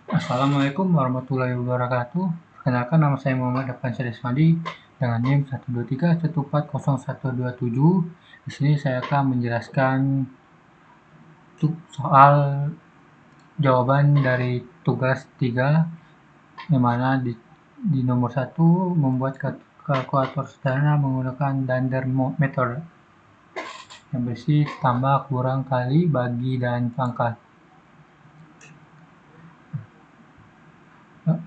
Assalamualaikum warahmatullahi wabarakatuh. Perkenalkan, nama saya Muhammad Afan Syadismadi dengan NIM 123140127. Di sini saya akan menjelaskan soal jawaban dari tugas 3, di mana di nomor 1 membuat kalkulator sederhana menggunakan Dunder method yang berisi tambah, kurang, kali, bagi, dan pangkat.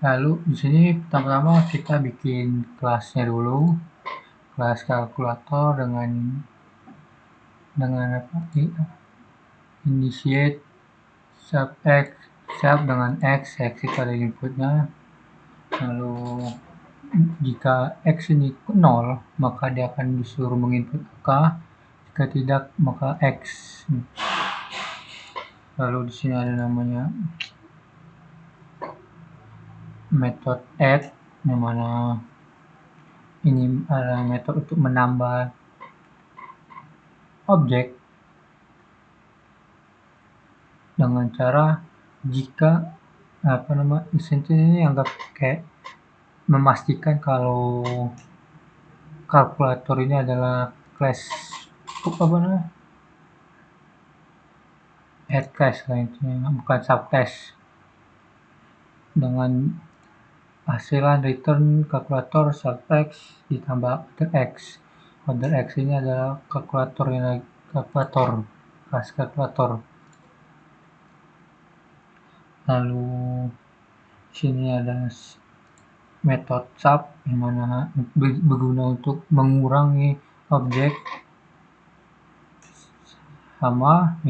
Lalu di sini pertama-tama kita bikin kelasnya dulu, kelas kalkulator dengan initiate sub x dengan x itu ada inputnya. Lalu jika x ini 0 maka dia akan disuruh menginput angka, jika tidak maka x. Lalu di sini ada namanya metode add, yang mana ini adalah metode untuk menambah objek dengan cara jika ini anggap kayak memastikan kalau kalkulator ini adalah class head class bukan subclass, dengan hasilan return kalkulator sub x ditambah order x. Order x ini adalah kelas kalkulator. Lalu sini ada metode sub yang mana berguna untuk mengurangi objek, sama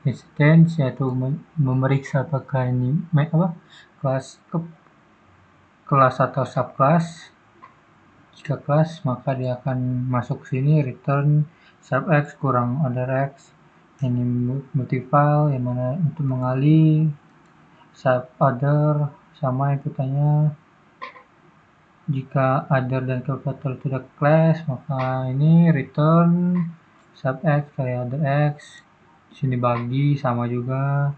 instance yaitu memeriksa apakah ini kelas atau subclass. Jika kelas maka dia akan masuk sini return sub x kurang order x. Ini multiply yang mana untuk mengali, sub other sama inputannya. Jika other dan kalkulator tidak class maka ini return sub x kali order x. Di sini bagi sama juga.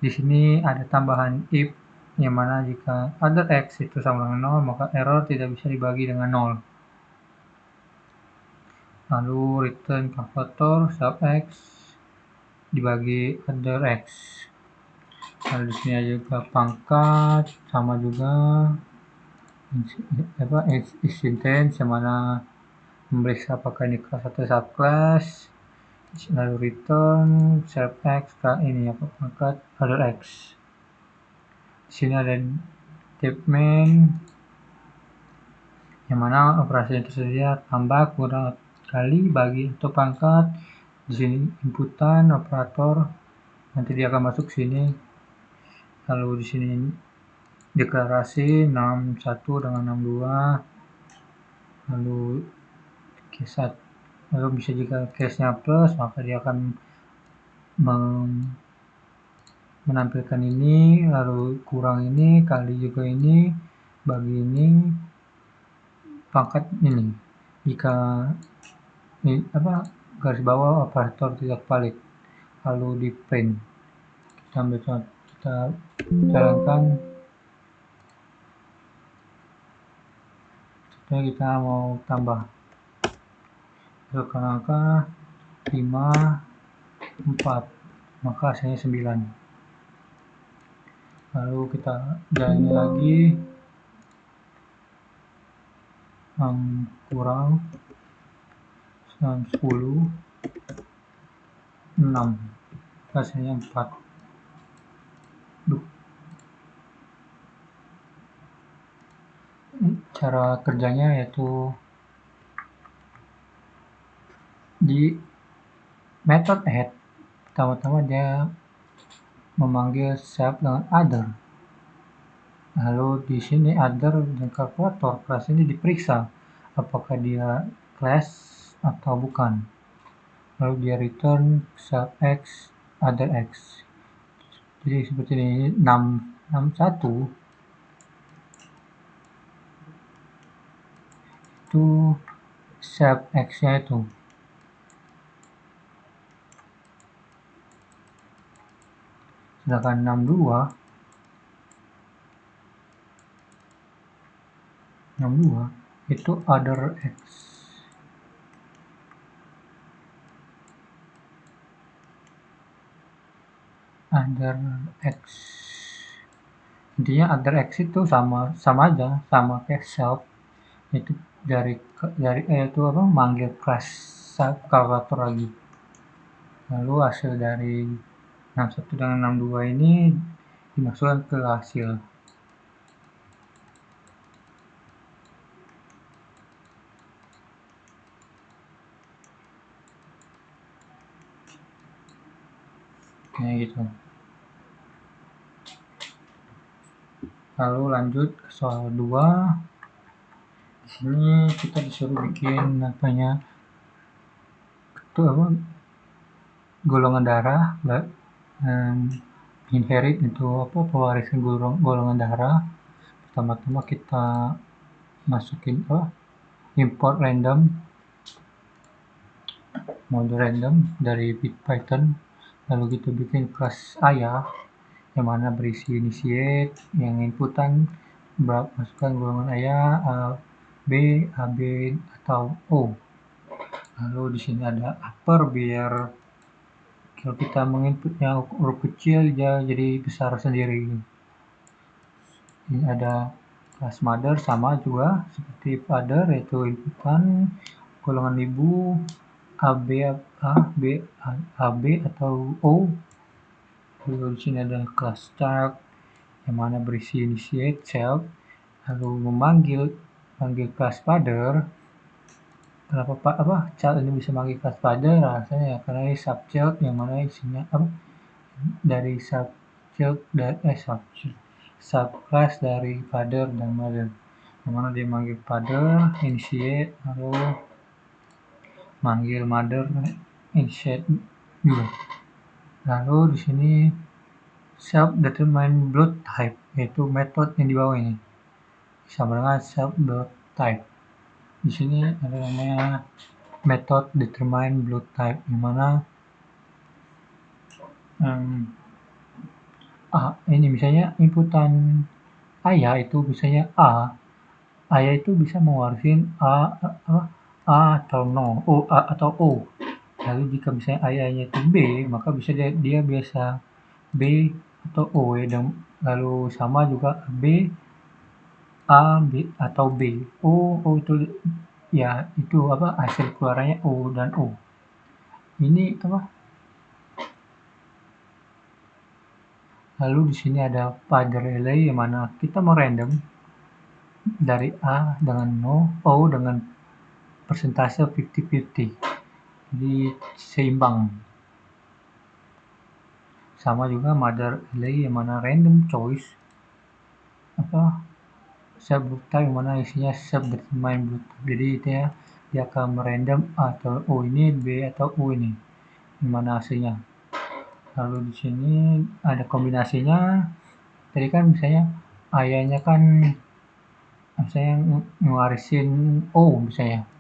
Di sini ada tambahan if yang mana jika order x itu sama dengan 0 maka error tidak bisa dibagi dengan 0. Lalu return kalkulator sub x dibagi order x. Lalu di sini ada juga pangkat sama juga instance yang mana memeriksa apakah ini kelas atau subclass. Lalu return sub x ke ini pangkat order x. Di sini ada statement yang mana operasi yang tersedia tambah, kurang, kali, bagi atau pangkat. Di sini inputan operator, nanti dia akan masuk sini. Lalu di sini deklarasi 61 dengan 62. Lalu bisa jika case-nya plus maka dia akan menampilkan ini, lalu kurang ini, kali juga ini, bagi ini, pangkat ini. Jika garis bawah operator tidak valid, lalu di print. Kita jalankan. Kita mau tambah angka 5, 4 maka hasilnya 9. Lalu kita jalani lagi, kurang 10, 6 hasilnya 4. Cara kerjanya yaitu di method add pertama-tama dia memanggil sub dengan other. Lalu di sini other dan kalkulator kelas ini diperiksa apakah dia class atau bukan. Lalu dia return sub x other x. Jadi seperti ini 61 itu sub x-nya itu. Sedangkan 62 62 itu other X. Other X. Intinya other X itu sama aja, sama kayak self. Itu dari itu apa, manggil class kalkulator lagi. Lalu hasil dari 61 dengan 62 ini dimasukkan ke hasil. Kayak gitu. Lalu lanjut ke soal 2. Di sini kita disuruh bikin itu apa, golongan darah, inherit itu apa, pewarisan golongan darah. Pertama-tama kita masukin import random, mode random dari Python. Lalu kita bikin kelas ayah yang mana berisi initiate, yang inputan masukkan golongan ayah A, B, AB atau O. Lalu di sini ada upper biar kalau kita menginputnya huruf kecil dia jadi besar sendiri. Ini ada kelas mother sama juga seperti father, yaitu inputan golongan ibu AB, AB atau O. Lalu di sini ada kelas child yang mana berisi initiate, self, lalu memanggil kelas father. Kenapa child ini bisa manggil kelas father? Rasanya ya karena ini subchild yang mana isinya dari subclass dari father dan mother. Yang mana dia manggil father, initiate, lalu manggil mother, initiate juga. Lalu di sini self-determined blood type, yaitu metode yang di bawah ini sama dengan self blood type. Di sini ada namanya method determine blood type, yang mana ini misalnya inputan ayah itu misalnya ayah itu bisa mewarisin A atau atau O. Lalu jika misalnya ayahnya itu B, maka bisa dia biasa B atau O ya. Dan lalu sama juga B, A, B atau B. O itu ya itu hasil keluarannya O dan O. Ini lalu di sini ada father relay yang mana kita mau random dari A dengan O dengan persentase 50-50. Jadi seimbang. Sama juga mother relay yang mana random choice self type yang mana isinya self determined blood. Jadi dia akan merandom atau O ini, B atau O ini, yang mana hasilnya. Lalu di sini ada kombinasinya. Tadi kan misalnya ayahnya kan misalnya ngewarisin O misalnya,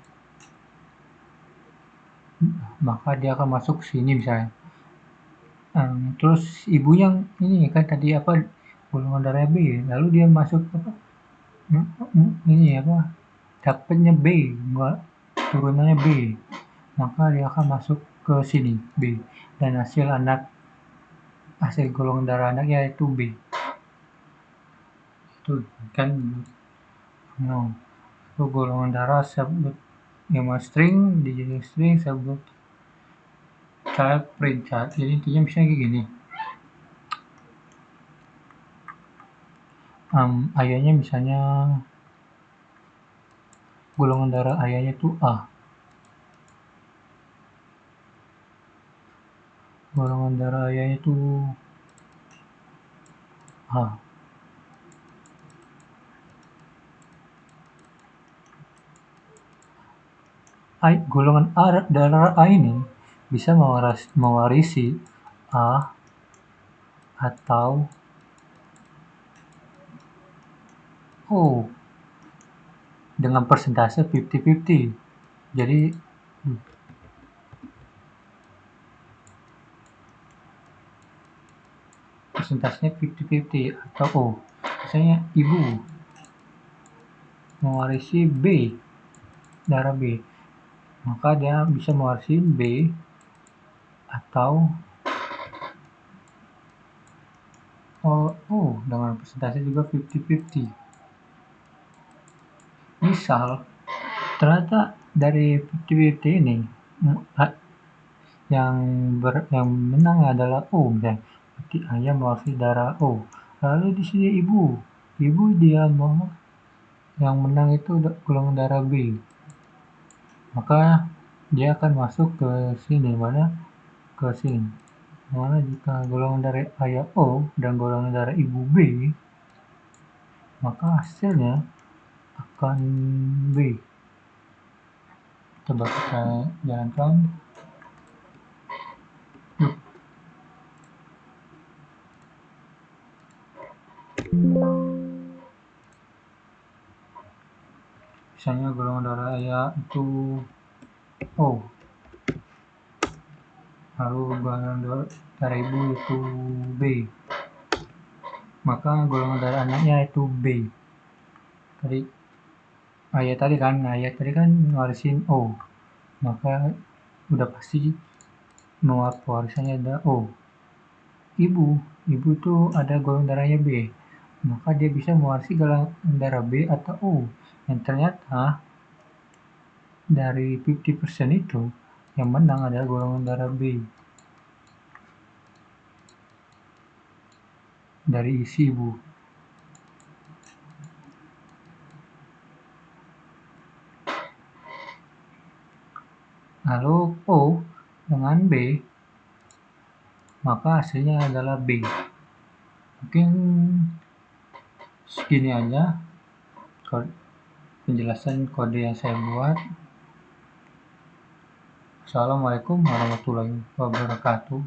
maka dia akan masuk sini misalnya. Terus ibunya ini kan tadi golongan darah B, lalu dia masuk ini dapatnya B, turunannya B, maka dia akan masuk ke sini B, dan hasil golongan darah anaknya itu B. Itu kan itu golongan darah subgroup yang string dijadiin string subgroup child print child. Jadi intinya misalnya kayak gini, ayahnya misalnya golongan darah ayahnya itu A, golongan darah ayahnya itu A. Golongan darah A ini bisa mewarisi A atau O dengan persentase 50-50. Jadi persentasenya 50-50 atau O. Misalnya ibu mewarisi B, darah B, maka dia bisa mewarisi B atau O dengan persentase juga 50-50. Misal ternyata dari 50-50 ini yang menang adalah O, misalnya berarti ayah mewarisi darah O. Lalu di sini ibu dia mau yang menang itu golongan darah B, maka dia akan masuk ke sini, ke sini. Mana jika golongan darah ayah O dan golongan darah ibu B, maka hasilnya akan B. Coba kita jalankan. Misalnya golongan darah ayah itu O, lalu golongan darah ibu itu B, maka golongan darah anaknya itu B. Ayah tadi kan ngarisin O, maka udah pasti pewarisannya ada O. Ibu itu ada golongan darahnya B, maka dia bisa mewarisi golongan darah B atau O. Dan ternyata dari 50% itu yang menang adalah golongan darah B dari isi ibu. Lalu O dengan B, maka hasilnya adalah B. Mungkin segini aja penjelasan kode yang saya buat. Assalamualaikum warahmatullahi wabarakatuh.